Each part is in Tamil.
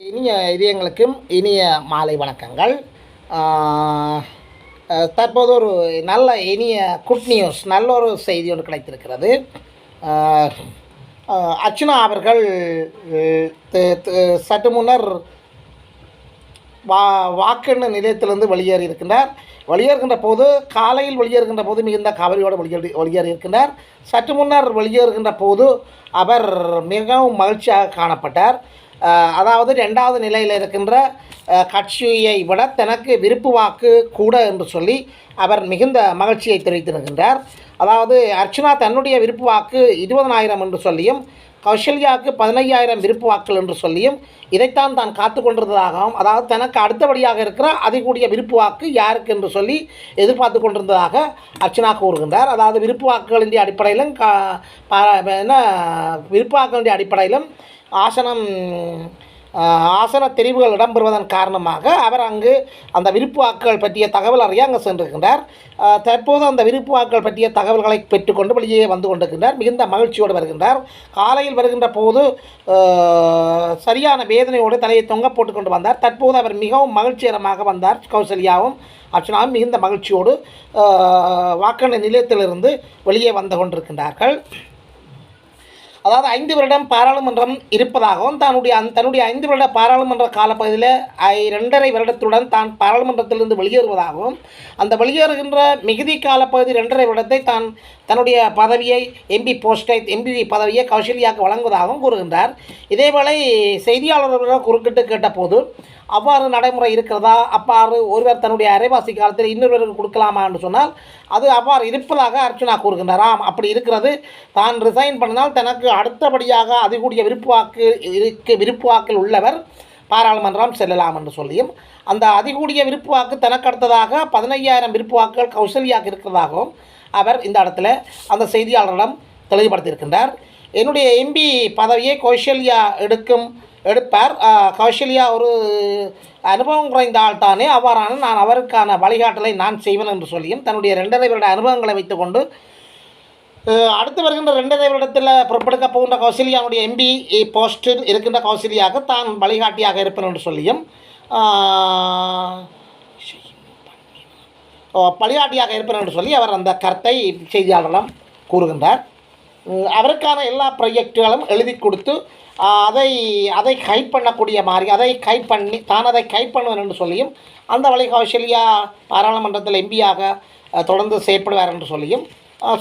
இனிய இதயங்களுக்கும் இனிய மாலை வணக்கங்கள். தற்போது ஒரு நல்ல இனிய குட் நியூஸ், நல்ல ஒரு செய்தி ஒன்று கிடைத்திருக்கிறது. அர்ச்சனா அவர்கள் சற்று முன்னர் வாக்கெண்ணு நிலையத்திலிருந்து வெளியேறியிருக்கின்றார். வெளியேறுகின்ற போது காலையில் வெளியேறுகின்ற போது மிகுந்த கவலையோடு வெளியேறியிருக்கின்றார். சற்று முன்னர் வெளியேறுகின்ற போது அவர் மிகவும் மகிழ்ச்சியாக காணப்பட்டார். அதாவது 2வது நிலையில் இருக்கின்ற கட்சியை விட தனக்கு விருப்பு வாக்கு கூட என்று சொல்லி அவர் மிகுந்த மகிழ்ச்சியை தெரிவித்திருக்கின்றார். அதாவது அர்ச்சனா தன்னுடைய விருப்பு வாக்கு 20,000 என்று சொல்லியும் கௌசல்யாவுக்கு 15,000 விருப்பு வாக்குகள் என்று சொல்லியும் இதைத்தான் தான் காத்து கொண்டிருந்ததாகவும், அதாவது தனக்கு அடுத்தபடியாக இருக்கிற அதிகூடிய விருப்பு வாக்கு யாருக்கு என்று சொல்லி எதிர்பார்த்து கொண்டிருந்ததாக அர்ச்சனா கூறுகின்றார். அதாவது விருப்பு வாக்குகளின் அடிப்படையிலும் விருப்பு வாக்குகளின் அடிப்படையிலும் ஆசன தெரிவுகள் இடம்பெறுவதன் காரணமாக அவர் அங்கு அந்த விருப்பு வாக்குகள் பற்றிய தகவல் அறிய அங்கு சென்றிருக்கின்றார். தற்போது அந்த விருப்பு வாக்குகள் பற்றிய தகவல்களை பெற்றுக்கொண்டு வெளியே வந்து கொண்டிருக்கின்றார். மிகுந்த மகிழ்ச்சியோடு வருகின்றார். காலையில் வருகின்ற போது சரியான வேதனையோடு தலையை தொங்க போட்டு கொண்டு வந்தார். தற்போது அவர் மிகவும் மகிழ்ச்சிகரமாக வந்தார். கௌசல்யாவும் அர்ச்சனாவும் மிகுந்த மகிழ்ச்சியோடு வாக்கெண்ணு நிலையத்திலிருந்து வெளியே வந்து கொண்டிருக்கின்றார்கள். அதாவது 5 வருடம் பாராளுமன்றம் இருப்பதாகவும் தன்னுடைய 5 வருட பாராளுமன்ற காலப்பகுதியில் 2.5 வருடத்துடன் தான் பாராளுமன்றத்திலிருந்து வெளியேறுவதாகவும், அந்த வெளியேறுகின்ற மிகுதி காலப்பகுதி 2.5 வருடத்தை தான் தன்னுடைய பதவியை எம்பி பதவியை கௌசல்யாவுக்கு வழங்குவதாகவும் கூறுகின்றார். இதேவேளை செய்தியாளர்கள் குறுக்கிட்டு கேட்டபோது அவ்வாறு நடைமுறை இருக்கிறதா, அவ்வாறு ஒருவர் தன்னுடைய அரைவாசி காலத்தில் இன்னொருவருக்கு கொடுக்கலாமா என்று சொன்னால் அது அவ்வாறு இருப்பதாக அர்ச்சனா கூறுகின்றாராம். அப்படி இருக்கிறது. தான் ரிசைன் பண்ணினால் தனக்கு அடுத்தபடியாக அதிகூடிய விருப்பு வாக்கில் உள்ளவர் பாராளுமன்றம் செல்லலாம் என்று சொல்லியும், அந்த அதிகூடிய விருப்பு வாக்கு தனக்கு அடுத்ததாக 15,000 விருப்பு வாக்குகள் கௌசல்யாவுக்கு இருக்கிறதாகவும் அவர் இந்த இடத்துல அந்த செய்தியாளரிடம் தெளிவுபடுத்தியிருக்கின்றார். என்னுடைய எம்பி பதவியை கௌசல்யா எடுப்பார். கௌசல்யா ஒரு அனுபவம் குறைந்த ஆள் தானே, அவ்வாறான நான் அவருக்கான வழிகாட்டலை நான் செய்வேன் என்று சொல்லியும் தன்னுடைய 2.5 வருட அனுபவங்களை வைத்துக்கொண்டு அடுத்து வருகின்ற 2.5 வருடத்தில் புறப்படுக்க போகின்ற கௌசல்யாவுடைய எம்பி போஸ்டில் இருக்கின்ற கௌசல்யாவுக்கு தான் வழிகாட்டியாக இருப்பேன் என்று சொல்லியும் வழிகாட்டியாக இருப்பேன் என்று சொல்லி அவர் அந்த கருத்தை செய்தியாளரிடம் கூறுகின்றார். அவருக்கான எல்லா ப்ராஜெக்டுகளும் எழுதி கொடுத்து அதை கைட் பண்ணக்கூடிய மாதிரி அதை கைட் பண்ணுவேன் என்று சொல்லியும் அந்த வழி கௌசல்யா பாராளுமன்றத்தில் எம்பியாக தொடர்ந்து செயற்படுவார் என்று சொல்லியும்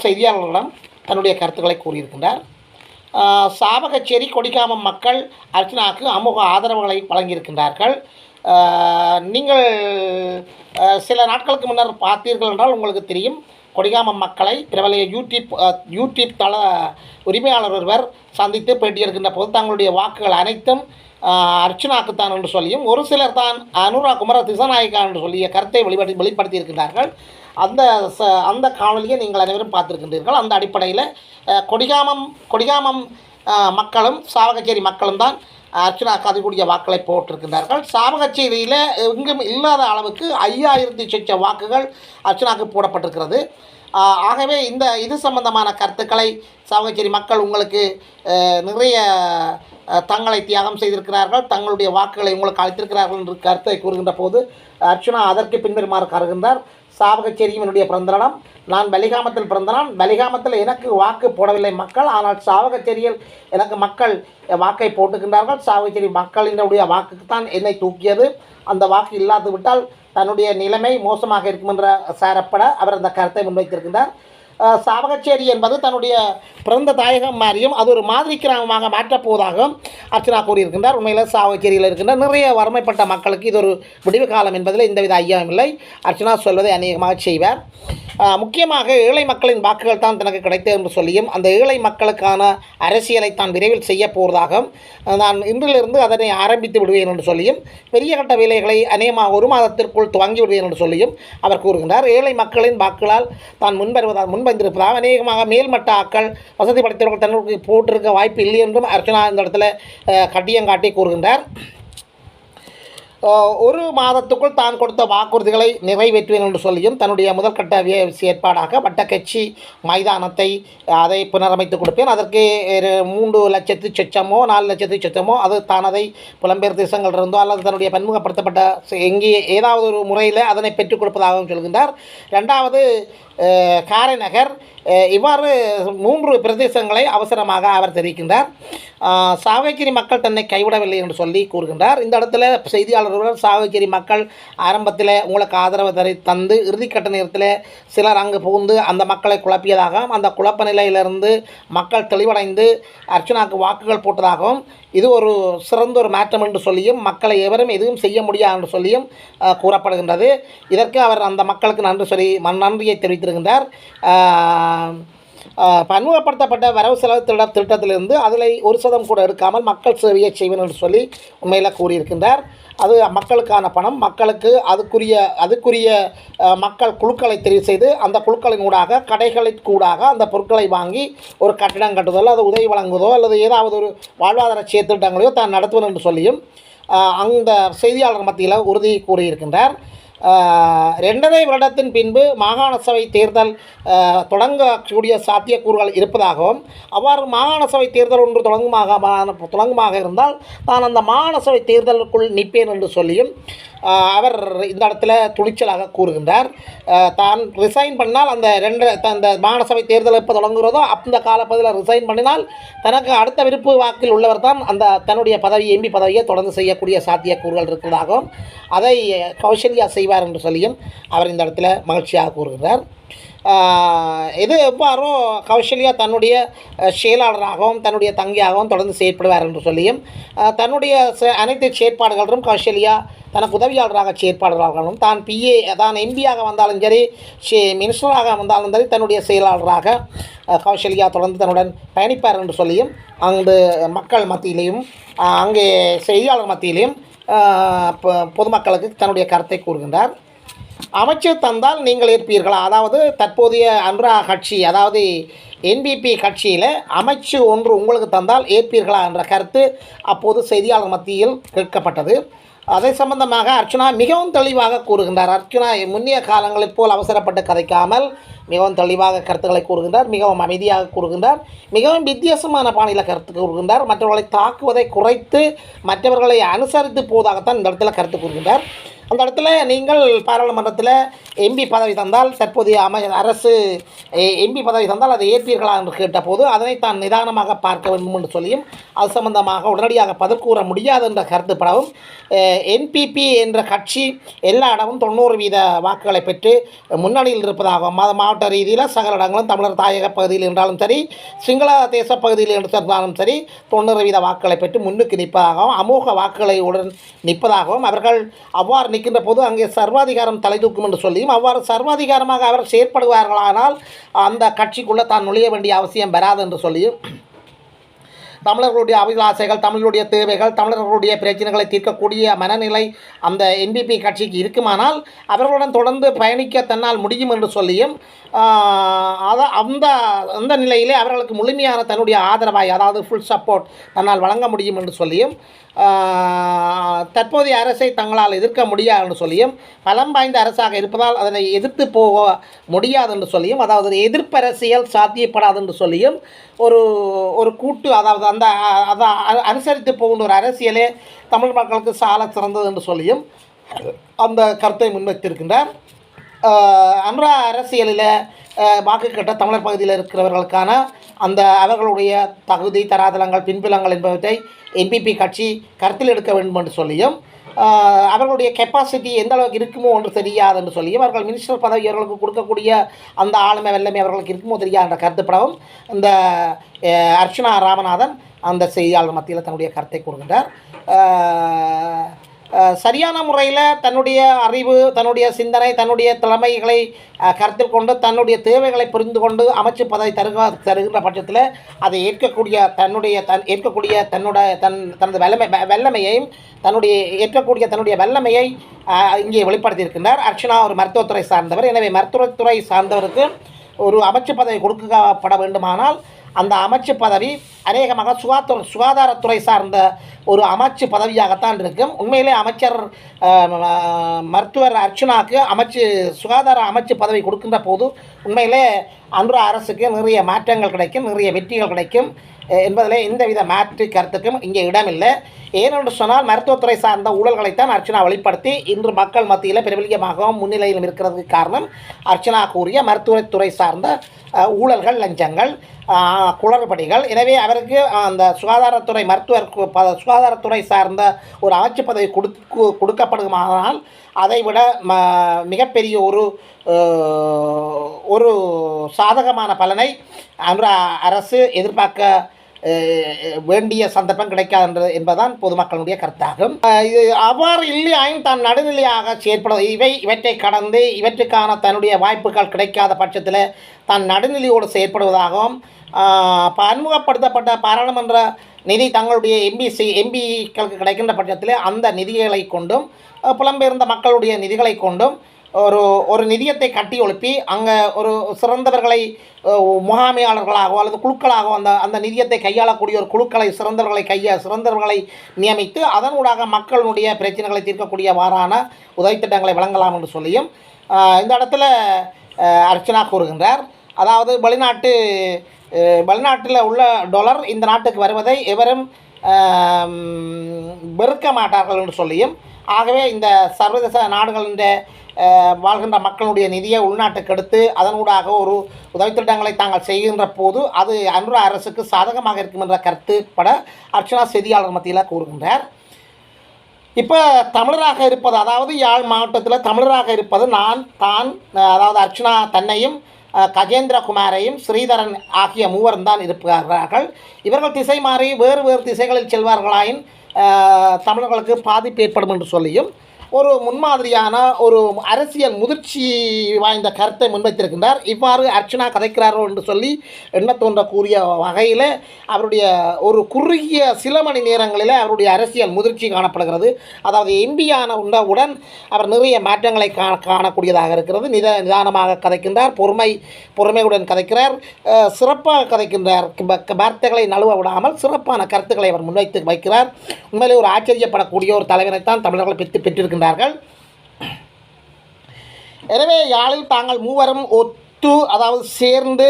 செய்தியாளர்களிடம் தன்னுடைய கருத்துக்களை கூறியிருக்கின்றார். சாவகச்சேரி கொடிகாமம் மக்கள் அர்ச்சனாவுக்கு அமோக ஆதரவுகளை வழங்கியிருக்கின்றார்கள். நீங்கள் சில நாட்களுக்கு முன்னர் பார்த்தீர்கள் என்றால் உங்களுக்கு தெரியும். கொடிகாமம் மக்களை பிரபல யூடியூப் தள உரிமையாளர் ஒருவர் சந்தித்து பேட்டியிருக்கின்ற போது தங்களுடைய வாக்குகள் அனைத்தும் அர்ச்சனாக்குத்தான் என்று சொல்லியும் ஒரு சிலர் தான் அனுரா குமர திசாநாயக்கா என்று சொல்லிய கருத்தை வெளிப்படுத்தியிருக்கிறார்கள். அந்த காணொலியை நீங்கள் அனைவரும் பார்த்துருக்கின்றீர்கள். அந்த அடிப்படையில் கொடிகாமம் மக்களும் சாவகச்சேரி மக்களும் தான் அர்ச்சனாவுக்கு அதிகூடிய வாக்களை போட்டிருக்கின்றார்கள். சாவகச்சேரியில் எங்கும் இல்லாத அளவுக்கு 5,000 சொச்ச வாக்குகள் அர்ச்சனாவுக்கு போடப்பட்டிருக்கிறது. ஆகவே இது சம்பந்தமான கருத்துக்களை சாவகச்சேரி மக்கள் உங்களுக்கு நிறைய தங்களை தியாகம் செய்திருக்கிறார்கள், தங்களுடைய வாக்குகளை உங்களுக்கு அளித்திருக்கிறார்கள் என்று கருத்தை கூறுகின்ற போது அர்ச்சனா அதற்கு பின்வருமாறு கருகின்றார். சாவகச்சேரியும் என்னுடைய பிறந்தனம். நான் பலிகாமத்தில் பிறந்தனான். பலிகாமத்தில் எனக்கு வாக்கு போடவில்லை மக்கள், ஆனால் சாவகச்சேரியில் எனக்கு மக்கள் வாக்கை போட்டுக்கின்றார்கள். சாவகச்சேரி மக்களினுடைய வாக்குக்குத்தான் என்னை தூக்கியது. அந்த வாக்கு இல்லாது விட்டால் தன்னுடைய நிலைமை மோசமாக இருக்கும் என்ற சாரப்பட அவர் அந்த கருத்தை முன்வைத்திருக்கின்றார். சாவகச்சேரி என்பது தன்னுடைய பிறந்த தாயகம் மாறியும் அது ஒரு மாதிரி கிராமமாக மாற்றப்போவதாகவும் அர்ச்சனா கூறியிருக்கின்றார். உண்மையில் சாவகச்சேரியில் இருக்கின்ற நிறைய வறுமைப்பட்ட மக்களுக்கு இது ஒரு விடிவு காலம் என்பதில் எந்தவித ஐயமும் இல்லை. அர்ச்சனா சொல்வதை அநேகமாக செய்வார். முக்கியமாக ஏழை மக்களின் வாக்குகள் தான் தனக்கு கிடைத்தது என்று சொல்லியும் அந்த ஏழை மக்களுக்கான அரசியலை தான் விரைவில் செய்ய போவதாகவும் நான் இன்றிலிருந்து அதனை ஆரம்பித்து விடுவேன் என்று சொல்லியும் பெரிய கட்ட வேலைகளை அநேகமாக 1 மாதத்திற்குள் துவங்கி விடுவேன் என்று சொல்லியும் அவர் கூறுகின்றார். ஏழை மக்களின் வாக்குகளால் தான் முன்வந்திருப்பதாக அநேகமாக மேல்மட்ட ஆக்கள் வசதி படைத்தவர்கள் தன்னுக்கு போட்டிருக்க வாய்ப்பு இல்லை என்றும் அர்ச்சனா இந்த இடத்துல கட்டியங்காட்டி கூறுகின்றார். ஒரு மாதத்துக்குள் தான் கொடுத்த வாக்குறுதிகளை நிறைவேற்றுவேன் என்று சொல்லியும் தன்னுடைய முதற்கட்ட செயற்பாடாக வட்டக்கட்சி மைதானத்தை அதை புனரமைத்து கொடுப்பேன், அதற்கு 3,00,000 சொச்சமோ 4,00,000 சொச்சமோ அது தான் அதை புலம்பெயர் தேசங்கள் இருந்தோ அல்லது தன்னுடைய பன்முகப்படுத்தப்பட்ட எங்கே ஏதாவது ஒரு முறையில் அதனை பெற்றுக் கொடுப்பதாகவும் சொல்கின்றார். ரெண்டாவது காரைநகர், இவ்வாறு 3 பிரதேசங்களை அவசரமாக அவர் தெரிவிக்கின்றார். சாவகச்சேரி மக்கள் தன்னை கைவிடவில்லை என்று சொல்லி கூறுகின்றார். இந்த இடத்துல செய்தியாளர்கள் சாவகச்சேரி மக்கள் ஆரம்பத்தில் உங்களுக்கு ஆதரவு தந்து இறுதிக்கட்ட நேரத்தில் சிலர் அங்கு புகுந்து அந்த மக்களை குழப்பியதாகவும் அந்த குழப்ப நிலையிலிருந்து மக்கள் தெளிவடைந்து அர்ச்சனாவுக்கு வாக்குகள் போட்டதாகவும் இது ஒரு சிறந்த ஒரு மாற்றம் என்று சொல்லியும் மக்களை எவரும் எதுவும் செய்ய முடியாது என்று சொல்லியும் கூறப்படுகின்றது. இதற்கு அவர் அந்த மக்களுக்கு நன்றியை தெரிவித்திருக்கின்றார். பன்முகப்படுத்தப்பட்ட வரவு செலவு திட்டத்திலிருந்து அதில் 1% கூட எடுக்காமல் மக்கள் சேவையை செய்வேன் என்று சொல்லி உண்மையில் கூறியிருக்கின்றார். அது மக்களுக்கான பணம், மக்களுக்கு அதுக்குரிய மக்கள் குழுக்களை தெரிவு செய்து அந்த குழுக்களின் ஊடாக கடைகளுக்கூடாக அந்த பொருட்களை வாங்கி ஒரு கட்டிடம் கட்டுவதோ அல்லது உதவி வழங்குவதோ அல்லது ஏதாவது ஒரு வாழ்வாதார திட்டங்களையோ தான் நடத்துவேன் என்று சொல்லியும் அந்த செய்தியாளர் மத்தியில் உறுதி கூறியிருக்கின்றார். 2.5 வருடத்தின் பின்பு மாகாண சபை தேர்தல் தொடங்கக்கூடிய சாத்தியக்கூறுகள் இருப்பதாகவும் அவ்வாறு மாகாண சபை தேர்தல் ஒன்று தொடங்குமாக இருந்தால் தான் அந்த மாகாண சபை தேர்தலுக்குள் நிற்பேன் என்று சொல்லியும் அவர் இந்த இடத்துல துணிச்சலாக கூறுகின்றார். தான் ரிசைன் பண்ணால் அந்த மாகாண சபை தேர்தல் எப்போ தொடங்குகிறதோ அந்த காலப்பகுதியில் ரிசைன் பண்ணினால் தனக்கு அடுத்த விருப்பு வாக்கில் உள்ளவர் தான் அந்த தன்னுடைய எம்பி பதவியை தொடர்ந்து செய்யக்கூடிய சாத்தியக்கூறுகள் இருக்கிறதாகவும் அதை கௌசல்யா செய்வார் என்று சொல்லியும் அவர் இந்த இடத்துல மகிழ்ச்சியாக கூறுகின்றார். இது எவ்வாறோ கௌசல்யா தன்னுடைய செயலாளராகவும் தன்னுடைய தங்கியாகவும் தொடர்ந்து செயற்படுவார் என்று சொல்லியும் தன்னுடைய அனைத்து செயற்பாடுகளும் கௌசல்யா தனக்கு உதவியாளராக செயற்பாடுகிறார்களும் தான் தான் எம்பியாக வந்தாலும் சரி மினிஸ்டராக வந்தாலும் சரி தன்னுடைய செயலாளராக கௌசல்யா தொடர்ந்து தன்னுடன் பயணிப்பார் என்று சொல்லியும் அங்கு மக்கள் மத்தியிலையும் அங்கே செய்தியாளர் மத்தியிலையும் பொதுமக்களுக்கு தன்னுடைய கருத்தை கூறுகின்றார். அமைச்சர் தந்தால் நீங்கள் ஏற்பீர்களா? அதாவது தற்போதைய அன்ரா கட்சி அதாவது என்பிபி கட்சியில் அமைச்சு ஒன்று உங்களுக்கு தந்தால் ஏற்பீர்களா என்ற கருத்து அப்போது செய்தியாளர் மத்தியில் கேட்கப்பட்டது. அதை சம்பந்தமாக அர்ச்சனா மிகவும் தெளிவாக கூறுகின்றார். அர்ச்சனா முன்னிய காலங்களைப் போல் அவசரப்பட்டு கதைக்காமல் மிகவும் தெளிவாக கருத்துக்களை கூறுகின்றார், மிகவும் அமைதியாக கூறுகின்றார், மிகவும் வித்தியாசமான பாணியில் கருத்து கூறுகின்றார். மற்றவர்களை தாக்குவதை குறைத்து மற்றவர்களை அனுசரித்து போவதாகத்தான் இந்த இடத்துல கருத்து கூறுகின்றார். அந்த இடத்துல நீங்கள் பாராளுமன்றத்தில் எம்பி பதவி தந்தால் தற்போதைய அரசு எம்பி பதவி தந்தால் அதை ஏற்பீர்களா என்று கேட்டபோது அதனை தான் நிதானமாக பார்க்க வேண்டும் என்று சொல்லியும் அது சம்பந்தமாக உடனடியாக பதில் கூற முடியாது என்ற கருத்துப்படவும் என்பிபி என்ற கட்சி எல்லா இடமும் 90% வாக்குகளை பெற்று முன்னணியில் இருப்பதாகவும் மாவட்ட ரீதியில் சகல இடங்களும் தமிழர் தாயக பகுதியில் என்றாலும் சரி சிங்கள தேச பகுதியில் இருந்தாலும் சரி 90% வாக்குகளை பெற்று முன்னுக்கு நிற்பதாகவும் அமோக வாக்குகளை உடன் நிற்பதாகவும் அவர்கள் அவ்வாறு நிற்கின்ற போது அங்கே சர்வாதிகாரம் தலை தூக்கும் என்று சொல்லியும் அவ்வாறு சர்வாதிகாரமாக அவர் செயற்படுவார்களானால் அந்த கட்சிக்குள்ளே தான் நுழைய வேண்டிய அவசியம் வராது என்று சொல்லியும் தமிழர்களுடைய அபிலாசைகள் தமிழர்களுடைய தேவைகள் தமிழர்களுடைய பிரச்சனைகளை தீர்க்கக்கூடிய மனநிலை அந்த என்பிபி கட்சிக்கு இருக்குமானால் அவர்களுடன் தொடர்ந்து பயணிக்க தன்னால் முடியும் என்று சொல்லியும் அந்த நிலையிலே அவர்களுக்கு முழுமையான தன்னுடைய ஆதரவாய் அதாவது ஃபுல் சப்போர்ட் தன்னால் வழங்க முடியும் என்று சொல்லியும் தற்போதைய அரசை தங்களால் எதிர்க்க முடியாது என்று சொல்லியும் பலம் வாய்ந்த அரசாக இருப்பதால் அதனை எதிர்த்து போக முடியாது என்று சொல்லியும் அதாவது எதிர்ப்பரசியல் சாத்தியப்படாது என்று சொல்லியும் ஒரு கூட்டு அதாவது அதை அனுசரித்து போகின்ற ஒரு அரசியலே தமிழ் மக்களுக்கு சால சிறந்தது என்று சொல்லியும் அந்த கருத்தை முன்வைத்திருக்கின்றார். அன்றா அரசியலில் வாக்கு கேட்ட தமிழர் பகுதியில் இருக்கிறவர்களுக்கான அந்த அவர்களுடைய தகுதி தராதலங்கள் பின்புலங்கள் என்பவற்றை என்பிபி கட்சி கருத்தில் எடுக்க வேண்டும் என்று சொல்லியும் அவர்களுடைய கெப்பாசிட்டி எந்த அளவுக்கு இருக்குமோ என்று தெரியாது என்று சொல்லியும் அவர்கள் மினிஸ்டர் பதவி அவர்களுக்கு கொடுக்கக்கூடிய அந்த ஆளுமை வல்லமை அவர்களுக்கு இருக்குமோ தெரியாது என்ற கருத்துப்படவும் இந்த அர்ச்சனா ராமநாதன் அந்த செய்தியாளர் மத்தியில் தன்னுடைய கருத்தை கூறுகின்றார். சரியான முறையில் தன்னுடைய அறிவு தன்னுடைய சிந்தனை தன்னுடைய தலைமைகளை கருத்தில் கொண்டு தன்னுடைய தேவைகளை புரிந்து கொண்டு அமைச்சு பதவி தருகின்ற பட்சத்தில் அதை ஏற்கக்கூடிய தனது வல்லமையையும் தன்னுடைய வல்லமையை இங்கே வெளிப்படுத்தியிருக்கின்றார். அர்ச்சனா ஒரு மருத்துவத்துறை சார்ந்தவர். எனவே மருத்துவத்துறை சார்ந்தவருக்கு ஒரு அமைச்சு பதவி கொடுக்கப்பட வேண்டுமானால் அந்த அமைச்சு பதவி அநேகமாக சுகாதாரத்துறை சார்ந்த ஒரு அமைச்சு பதவியாகத்தான் இருக்கும். உண்மையிலே அமைச்சர் மருத்துவர் அர்ச்சுனாவுக்கு சுகாதார அமைச்சு பதவி கொடுக்கின்ற போது உண்மையிலே அனுரா அரசுக்கு நிறைய மாற்றங்கள் கிடைக்கும், நிறைய வெற்றிகள் கிடைக்கும் என்பதில் எந்தவித மாற்று கருத்துக்கும் இங்கே இடமில்லை. ஏனென்று சொன்னால் மருத்துவத்துறை சார்ந்த ஊழல்களைத்தான் அர்ச்சனா வெளிப்படுத்தி இன்று மக்கள் மத்தியில் பிரபலியமாகவும் முன்னிலையிலும் இருக்கிறதுக்கு காரணம் அர்ச்சனா கூறிய மருத்துவத்துறை சார்ந்த ஊழல்கள், லஞ்சங்கள், குளறுபடிகள். எனவே அவருக்கு அந்த சுகாதாரத்துறை சார்ந்த ஒரு அமைச்சு பதவி கொடுக்கப்படுமானால் அதைவிட மிகப்பெரிய ஒரு சாதகமான பலனை அனுரா அரசு எதிர்பார்க்க வேண்டிய சந்தர்ப்பம் கிடைக்காது என்பதுதான் பொதுமக்களுடைய கருத்தாகும். இது அவ்வாறு இல்லையாயின் தான் நடுநிலையாக செயற்படுவது இவற்றை கடந்து இவற்றுக்கான தன்னுடைய வாய்ப்புகள் கிடைக்காத பட்சத்தில் தான் நடுநிலையோடு செயற்படுவதாகவும் பன்முகப்படுத்தப்பட்ட பாராளுமன்ற நிதி தங்களுடைய எம்பிக்களுக்கு கிடைக்கின்ற பட்சத்தில் அந்த நிதிகளை கொண்டும் புலம்பெயர்ந்த மக்களுடைய நிதிகளை கொண்டும் ஒரு நிதியத்தை கட்டி எழுப்பி அங்கே ஒரு சிறந்தவர்களை முகாமையாளர்களாகவோ அல்லது குழுக்களாகவோ அந்த நிதியத்தை கையாளக்கூடிய ஒரு குழுக்களை சிறந்தவர்களை நியமித்து அதனூடாக மக்களுடைய பிரச்சனைகளை தீர்க்கக்கூடியவாறான உதவித்திட்டங்களை வழங்கலாம் என்று சொல்லியும் இந்த இடத்துல அர்ச்சனா கூறுகின்றார். அதாவது வெளிநாட்டில் உள்ள டாலர் இந்த நாட்டுக்கு வருவதை எவரும் வெறுக்க மாட்டார்கள் என்று சொல்லியும், ஆகவே இந்த சர்வதேச நாடுகளின் வாழ்கின்ற மக்களுடைய நிதியை உள்நாட்டுக்கு எடுத்து அதனூடாக ஒரு உதவித்திட்டங்களை தாங்கள் செய்கின்ற போது அது அனுரா அரசுக்கு சாதகமாக இருக்கும் என்ற கருத்துப்பட அர்ச்சனா செய்தியாளர் மத்தியில் கூறுகின்றார். இப்போ தமிழராக இருப்பது, அதாவது யாழ் மாவட்டத்தில் தமிழராக இருப்பது அதாவது அர்ச்சனா தன்னையும் கஜேந்திரகுமாரையும் ஸ்ரீதரன் ஆகிய மூவரும் தான் இருக்கிறார்கள். இவர்கள் திசை மாறி வேறு திசைகளில் செல்வார்களாயின் தமிழர்களுக்கு பாதிப்பு ஏற்படும் என்று சொல்லியும் ஒரு முன்மாதிரியான ஒரு அரசியல் முதிர்ச்சி வாய்ந்த கருத்தை முன்வைத்திருக்கின்றார். இவ்வாறு அர்ச்சனா கதைக்கிறாரோ என்று சொல்லி எண்ண தோன்றக்கூடிய வகையில் அவருடைய ஒரு குறுகிய சில மணி நேரங்களில் அவருடைய அரசியல் முதிர்ச்சி காணப்படுகிறது. அதாவது எம்பியான உண்டவுடன் அவர் நிறைய மாற்றங்களை காணக்கூடியதாக இருக்கிறது. நிதானமாக கதைக்கின்றார், பொறுமையுடன் கதைக்கிறார், சிறப்பாக கதைக்கின்றார். வார்த்தைகளை நழுவ விடாமல் சிறப்பான கருத்துக்களை அவர் முன்வைத்து வைக்கிறார். உண்மையிலே ஒரு ஆச்சரியப்படக்கூடிய ஒரு தலைவரைத்தான் தமிழர்கள் பெற்றிருக்கின்றார்கள். எனவே யாழில் தாங்கள் மூவரும் அதாவது சேர்ந்து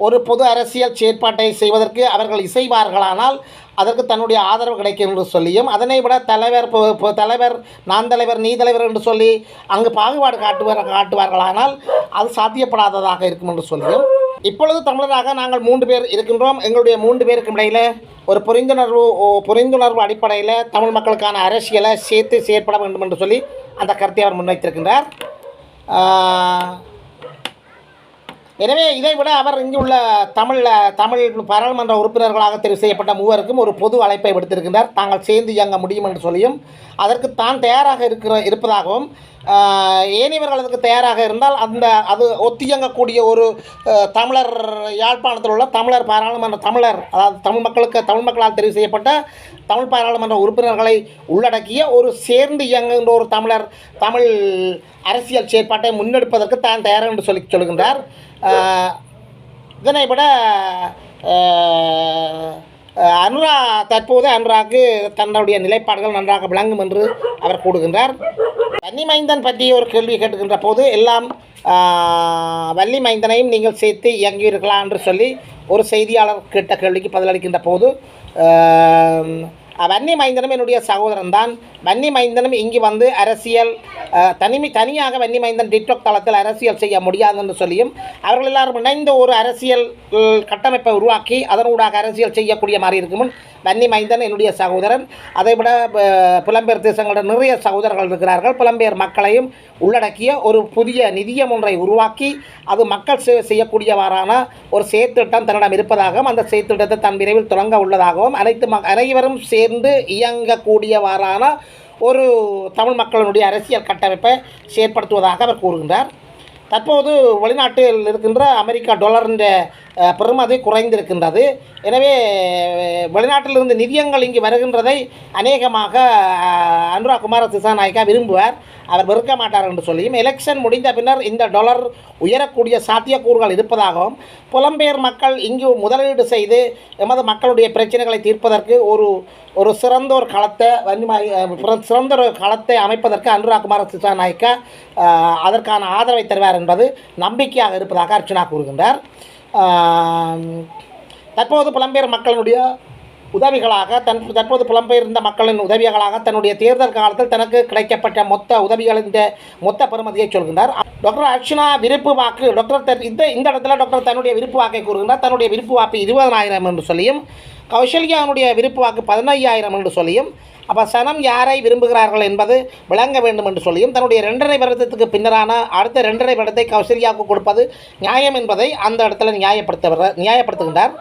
ஒரு பொது அரசியல் செயற்பாட்டை செய்வதற்கு அவர்கள் இசைவார்களானால் அதற்கு தன்னுடைய ஆதரவு கிடைக்கும் என்று சொல்லியும், அதனை விட தலைவர் நான் தலைவர் நீ தலைவர் என்று சொல்லி அங்கு பாகுபாடு காட்டுவார்களானால் அது சாத்தியப்படாததாக இருக்கும் என்று சொல்லியும், இப்பொழுது தமிழராக நாங்கள் 3 பேர் இருக்கின்றோம். எங்களுடைய 3 பேருக்கு இடையில் ஒரு புரிந்துணர்வு அடிப்படையில் தமிழ் மக்களுக்கான அரசியலை சேர்த்து செயற்பட வேண்டும் என்று சொல்லி அந்த கருத்தை அவர் முன்வைத்திருக்கின்றார். எனவே இதைவிட அவர் இங்குள்ள தமிழ் பாராளுமன்ற உறுப்பினர்களாக தெரிவு செய்யப்பட்ட மூவருக்கும் ஒரு பொது அழைப்பை விடுத்திருக்கின்றார். தாங்கள் சேர்ந்து இயங்க முடியும் என்று சொல்லியும் அதற்கு தான் தயாராக இருப்பதாகவும், ஏனையவர்கள் அதற்கு தயாராக இருந்தால் அது ஒத்தியங்கக்கூடிய ஒரு தமிழர் யாழ்ப்பாணத்தில் உள்ள அதாவது தமிழ் மக்களால் தெரிவு செய்யப்பட்ட தமிழ் பாராளுமன்ற உறுப்பினர்களை உள்ளடக்கிய ஒரு சேர்ந்து இயங்குகின்ற ஒரு தமிழ் அரசியல் செயற்பாட்டை முன்னெடுப்பதற்கு தான் தயார் என்று சொல்லுகின்றார். இதனை விட தற்போது அனுராவுக்கு தன்னுடைய நிலைப்பாடுகள் நன்றாக விளங்கும் என்று அவர் கூறுகின்றார். வன்னி மைந்தன் பற்றி ஒரு கேள்வி கேட்டுக்கின்ற போது எல்லாம் வள்ளி மைந்தனையும் நீங்கள் சேர்த்து இயங்குவீர்களா என்று சொல்லி ஒரு செய்தியாளர் கேட்ட கேள்விக்கு பதிலளிக்கின்ற போது வன்னி மைந்தனும் என்னுடைய சகோதரன் தான். வன்னி மைந்தனும் இங்கு வந்து அரசியல் தனியாக வன்னி மைந்தன் டிக்டாக் தளத்தில் அரசியல் செய்ய முடியாது என்று சொல்லியும் அவர்கள் எல்லாரும் இணைந்த ஒரு அரசியல் கட்டமைப்பை உருவாக்கி அதனூடாக அரசியல் செய்யக்கூடிய மாதிரி இருக்கும். வன்னி மைந்தன் என்னுடைய சகோதரன். அதைவிட புலம்பெயர் தேசங்களில் நிறைய சகோதரர்கள் இருக்கிறார்கள். புலம்பெயர் மக்களையும் உள்ளடக்கிய ஒரு புதிய நிதியம் ஒன்றை உருவாக்கி அது மக்கள் சேவை செய்யக்கூடியவாறான ஒரு செயற்திட்டம் தன்னிடம் இருப்பதாகவும் அந்த செயற்திட்டத்தை தன் விரைவில் தொடங்க உள்ளதாகவும் அனைவரும் சேர்ந்து இயங்கக்கூடியவாறான ஒரு தமிழ் மக்களுடைய அரசியல் கட்டமைப்பை செயற்படுத்துவதாக அவர் கூறுகின்றார். தற்போது வெளிநாட்டில் இருக்கின்ற அமெரிக்கா டாலரின் பெறுமதி குறைந்திருக்கின்றது. எனவே வெளிநாட்டிலிருந்து நிதியங்கள் இங்கு வருகின்றதை அநேகமாக அனுராக் குமார திசாநாயக்கா விரும்புவார். அவர் வெறுக்க மாட்டார் என்று சொல்லியும் எலெக்ஷன் முடிந்த பின்னர் இந்த டாலர் உயரக்கூடிய சாத்தியக்கூறுகள் இருப்பதாகவும் புலம்பெயர் மக்கள் இங்கு முதலீடு செய்து எமது மக்களுடைய பிரச்சனைகளை தீர்ப்பதற்கு ஒரு சிறந்த ஒரு களத்தை அமைப்பதற்கு அனுராக் குமார திசாநாயக்கா அதற்கான ஆதரவை தருவார் என்பது நம்பிக்கையாக இருப்பதாக அர்ச்சனா கூறுகின்றார். தற்போது புலம்பெயர் மக்களுடைய உதவிகளாக தற்போது புலம்பெயர்ந்த மக்களின் உதவிகளாக தன்னுடைய தேர்தல் காலத்தில் தனக்கு கிடைக்கப்பட்ட மொத்த உதவிகளின் மொத்த பெறுமதியை சொல்கின்றார். டாக்டர் அர்ச்சனா விருப்பு வாக்கு இந்த இடத்துல டாக்டர் தன்னுடைய விருப்பு வாக்கை கூறுகின்றார். தன்னுடைய விருப்பு வாக்கு 20,000 என்று சொல்லியும் கௌசல்யாவுடைய விருப்பு வாக்கு 15,000 என்று சொல்லியும் அப்போ சனம் யாரை விரும்புகிறார்கள் என்பது விளங்க வேண்டும் என்று சொல்லியும் தன்னுடைய 2.5 வருடத்துக்கு பின்னரான அடுத்த 2.5 வருடத்தை கௌசல்யாவுக்கு கொடுப்பது நியாயம் என்பதை அந்த இடத்துல நியாயப்படுத்துகின்றார்.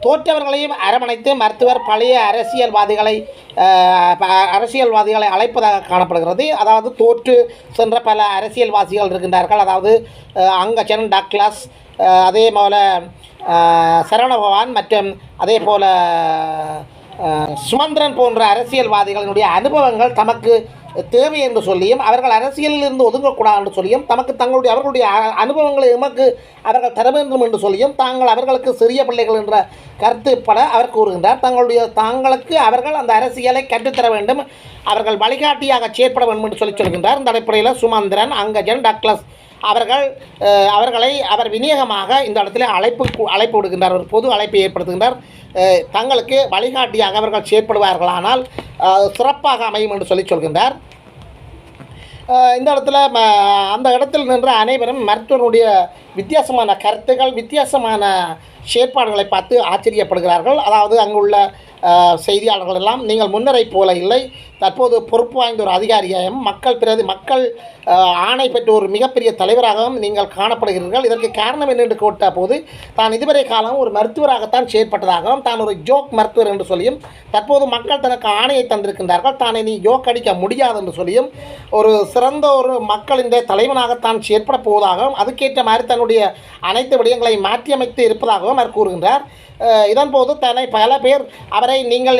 தோற்றவர்களையும் அரவணைத்து மருத்துவர் பழைய அரசியல்வாதிகளை அழைப்பதாக காணப்படுகிறது. அதாவது தோற்று சென்ற பல அரசியல்வாதிகள் இருக்கின்றார்கள். அதாவது அங்கச்சன் டக்ளஸ், அதே போல் சரவணபவான் மற்றும் அதே போல் சுமந்திரன் போன்ற அரசியல்வாதிகளினுடைய அனுபவங்கள் தமக்கு தேவை என்று சொல்லியும் அவர்கள் அரசியலில் இருந்து ஒதுங்கக்கூடாது என்று சொல்லியும் அவர்களுடைய அனுபவங்களை எமக்கு அவர்கள் தர வேண்டும் என்று சொல்லியும் அவர்களுக்கு சிறிய பிள்ளைகள் என்ற கருத்துப்பட அவர் கூறுகின்றார். தாங்களுக்கு அவர்கள் அந்த அரசியலை கற்றுத்தர வேண்டும், அவர்கள் வழிகாட்டியாக செயற்பட வேண்டும் என்று சொல்கின்றார். இந்த அடிப்படையில் சுமந்திரன், அங்கஜன், டக்ளஸ் அவர்களை அவர் விநியோகமாக இந்த இடத்துல அழைப்பு விடுகின்றார், ஒரு பொது அழைப்பை ஏற்படுத்துகின்றார். தங்களுக்கு வழிகாட்டியாக அவர்கள் செயற்படுவார்களானால் சிறப்பாக அமையும் என்று சொல்கின்றார். இந்த இடத்துல அந்த இடத்தில் நின்ற அனைவரும் மருத்துவனுடைய வித்தியாசமான கருத்துக்கள், வித்தியாசமான செயற்பாடுகளை பார்த்து ஆச்சரியப்படுகிறார்கள். அதாவது அங்குள்ள செய்தியாளர்கள் எல்லாம் நீங்கள் முன்னரை போல இல்லை, தற்போது பொறுப்பு வாய்ந்த ஒரு அதிகாரியாகவும் மக்கள் ஆணை பெற்ற ஒரு மிகப்பெரிய தலைவராகவும் நீங்கள் காணப்படுகிறீர்கள். இதற்கு காரணம் என்னென்று கேட்ட போது தான் இதுவரை காலம் ஒரு மருத்துவராகத்தான் செயற்பட்டதாகவும் தான் ஒரு ஜோக் மருத்துவர் என்று சொல்லியும் தற்போது மக்கள் தனக்கு ஆணையை தந்திருக்கின்றார்கள், தானே நீ ஜோக் அடிக்க முடியாது என்று சொல்லியும் ஒரு சிறந்த ஒரு மக்களின் தலைவனாகத்தான் செயற்பட போவதாகவும் அதுக்கேற்ற மாதிரி தன்னுடைய அனைத்து விடயங்களை மாற்றியமைத்து இருப்பதாகவும் அவர் கூறுகின்றார். இதன்போது பல பேர் அவரை நீங்கள்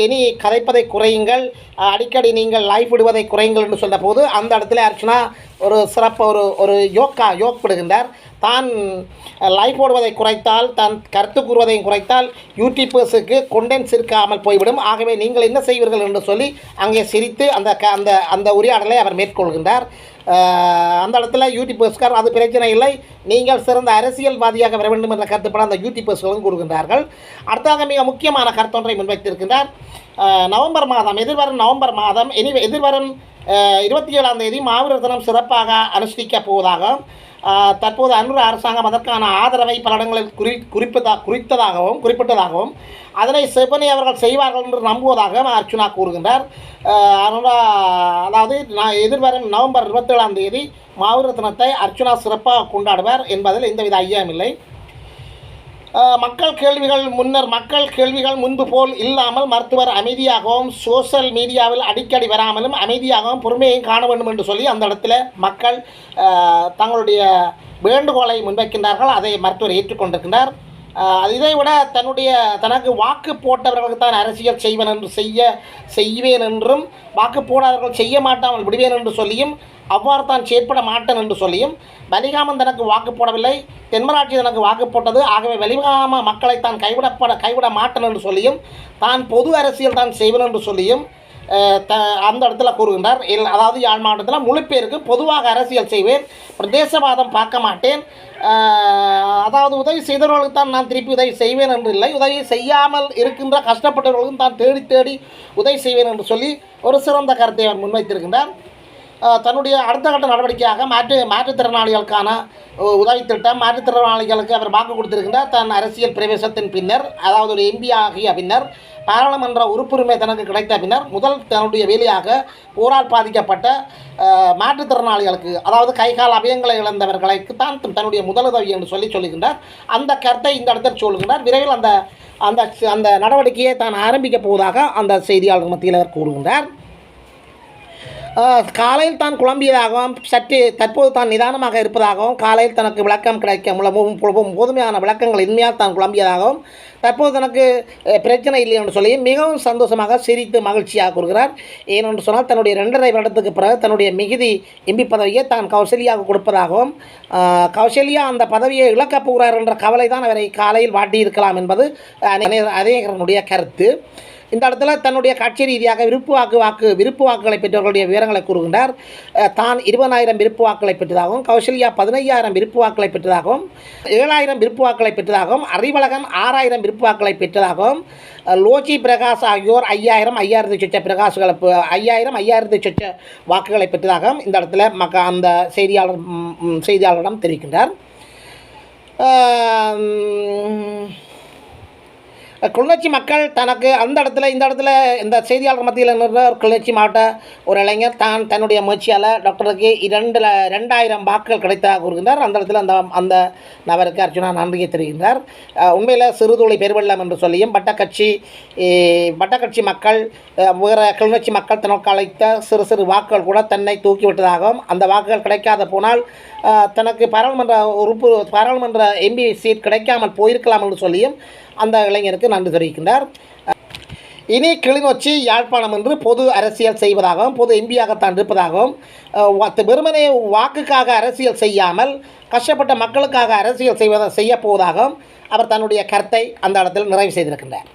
இனி கதைப்பதை குறையுங்கள், அடிக்கடி நீங்கள் லைஃப் விடுவதை குறையுங்கள் என்று சொன்ன போது அந்த இடத்துல அர்ச்சனா ஒரு ஒரு யோக் விடுகின்றார். தான் லைஃப் ஓடுவதை குறைத்தால், தான் கருத்து கூறுவதையும் குறைத்தால் யூடியூபர்ஸுக்கு கொண்டென்ஸ் இருக்காமல் போய்விடும். ஆகவே நீங்கள் என்ன செய்வீர்கள் என்று சொல்லி அங்கே சிரித்து அந்த உரையாடலை அவர் மேற்கொள்கின்றார். அந்த இடத்துல யூடியூபர்ஸ்கார் அது பிரச்சனை இல்லை, நீங்கள் சிறந்த அரசியல்வாதியாக வர வேண்டும் என்ற கருத்துப்பட அந்த யூடியூபர்ஸ்களும் கூறுகின்றார்கள். அடுத்தாக மிக முக்கியமான கருத்தொன்றை முன்வைத்திருக்கின்றார். எதிர்வரும் நவம்பர் மாதம் எதிர்வரும் 27ஆம் தேதி மாவீரர் தினம் சிறப்பாக அனுஷ்டிக்கப் போவதாக தற்போது அனுர அரசாங்கம் அதற்கான ஆதரவை பல இடங்களில் குறிப்பிட்டதாகவும் அதனை செவ்வனே அவர்கள் செய்வார்கள் என்று நம்புவதாக அர்ச்சனா கூறுகின்றார். அதாவது எதிர்வரும் நவம்பர் 27ஆம் தேதி மாவீரர் தினத்தை அர்ச்சனா சிறப்பாக கொண்டாடுவார் என்பதில் எந்தவித ஐயமில்லை. மக்கள் கேள்விகள் முன்பு போல் இல்லாமல் மருத்துவர் அமைதியாகவும் சோசியல் மீடியாவில் அடிக்கடி வராமலும் அமைதியாகவும் பொறுமையையும் காண வேண்டும் என்று சொல்லி அந்த இடத்துல மக்கள் தங்களுடைய வேண்டுகோளை முன்வைக்கின்றார்கள். அதை மருத்துவர் ஏற்றுக்கொண்டிருக்கின்றார். இதைவிட தனக்கு வாக்கு போட்டவர்களுக்கு தான் அரசியல் செய்வேன் என்றும் வாக்கு போடாதவர்கள் செய்ய மாட்டாமல் விடுவேன் என்று சொல்லியும் அவ்வாறு தான் செயற்பட மாட்டேன் என்று சொல்லியும் வலிகாமன் தனக்கு வாக்கு போடவில்லை, தென்மராட்சி தனக்கு வாக்கு போட்டது, ஆகவே வலிகாம மக்களை தான் கைவிட மாட்டேன் என்று சொல்லியும் தான் பொது அரசியல் தான் செய்வேன் என்று சொல்லியும் அந்த இடத்துல கூறுகின்றார். அதாவது யாழ் மாவட்டத்தில் முழு பேருக்கு பொதுவாக அரசியல் செய்வேன், பிரதேசவாதம் பார்க்க மாட்டேன், அதாவது உதவி செய்தவர்களுக்கு தான் நான் திருப்பி உதவி செய்வேன் என்று இல்லை, உதவி செய்யாமல் இருக்கின்ற கஷ்டப்பட்டவர்களுக்கும் தான் தேடி உதவி செய்வேன் என்று சொல்லி ஒரு சிறந்த கருத்தை அவர் முன்வைத்திருக்கின்றார். தன்னுடைய அடுத்த கட்ட நடவடிக்கையாக மாற்றுத்திறனாளிகளுக்கான உதவி திட்டம், மாற்றுத்திறனாளிகளுக்கு அவர் வாக்கு கொடுத்திருக்கின்றார். தன் அரசியல் பிரவேசத்தின் பின்னர், அதாவது ஒரு எம்பி ஆகிய பின்னர், பாராளுமன்ற உறுப்புரிமை தனக்கு கிடைத்த பின்னர் தன்னுடைய வேலையாக போரால் பாதிக்கப்பட்ட மாற்றுத்திறனாளிகளுக்கு, அதாவது கைகால் அவயங்களை இழந்தவர்களுக்கு தான் தன்னுடைய முதலுதவி என்று சொல்லுகின்றார். அந்த கருத்தை இந்த இடத்தில் சொல்கின்றார். விரைவில் அந்த நடவடிக்கையை தான் ஆரம்பிக்கப் போவதாக அந்த செய்தியாளர் மத்தியில் அவர் கூறுகின்றார். காலையில் தான் குழம்பியதாகவும் சற்று தற்போது தான் நிதானமாக இருப்பதாகவும் காலையில் தனக்கு விளக்கம் போதுமையான விளக்கங்கள் இன்மையால் தான் குழம்பியதாகவும் தற்போது தனக்கு பிரச்சனை இல்லை என்று சொல்லி மிகவும் சந்தோஷமாக சிரித்து மகிழ்ச்சியாக கூறுகிறார். ஏனென்று சொன்னால் தன்னுடைய 2.5 வருடத்துக்கு பிறகு தன்னுடைய மிகுதி எம்பி பதவியை தான் கௌசல்யாவுக்கு கொடுப்பதாகவும் கௌசல்யா அந்த பதவியை இழக்கப் போகிறார் என்ற கவலை தான் அவரை காலையில் வாட்டியிருக்கலாம் என்பது அநேகருடைய கருத்து. இந்த இடத்துல தன்னுடைய கட்சி ரீதியாக விருப்பு வாக்குகளை பெற்றவர்களுடைய விவரங்களை கூறுகின்றார். தான் 20,000 விருப்பு வாக்குகளை பெற்றதாகவும் கௌசல்யா 15,000 விருப்பு வாக்குகளை பெற்றதாகவும் 7,000 விருப்பு வாக்குகளை பெற்றதாகவும் அறிவழகன் 6,000 விருப்பு வாக்குகளை பெற்றதாகவும் லோச்சி பிரகாஷ் ஆகியோர் 5,000 சொச்ச பிரகாசுகளை 5,000 சொச்ச வாக்குகளை பெற்றதாகவும் இந்த இடத்துல அந்த செய்தியாளரிடம் தெரிவிக்கின்றார். கிளிநொச்சி மக்கள் தனக்கு அந்த இடத்துல இந்த செய்தியாளர் மத்தியில் நின்ற கிளிநொச்சி மாவட்ட ஒரு இளைஞர் தன்னுடைய முயற்சியால் டாக்டருக்கு 2,000 வாக்குகள் கிடைத்ததாக கூறுகின்றார். அந்த இடத்துல அந்த நபருக்கு அர்ஜுனா நன்றியை தெரிவிக்கின்றார். உண்மையில் சிறுதுளி பெருவெள்ளம் என்று சொல்லியும் வட்டக்கட்சி மக்கள் வேறு கிளிநொச்சி மக்கள் தனக்கு அழைத்த சிறு வாக்குகள் கூட தன்னை தூக்கிவிட்டதாகவும் அந்த வாக்குகள் கிடைக்காத போனால் தனக்கு பாராளுமன்ற எம்பி சீட் கிடைக்காமல் போயிருக்கலாம் என்று சொல்லியும் அந்த இளைஞருக்கு நன்றி தெரிவிக்கின்றார். இனி கிளிநொச்சி யாழ்ப்பாணம் என்று பொது அரசியல் செய்வதாகவும் பொது எம்பியாகத்தான் இருப்பதாகவும் வெறுமனே வாக்குக்காக அரசியல் செய்யாமல் கஷ்டப்பட்ட மக்களுக்காக அரசியல் செய்யப்போவதாகவும் அவர் தன்னுடைய கருத்தை அந்த இடத்தில் நிறைவு செய்திருக்கின்றார்.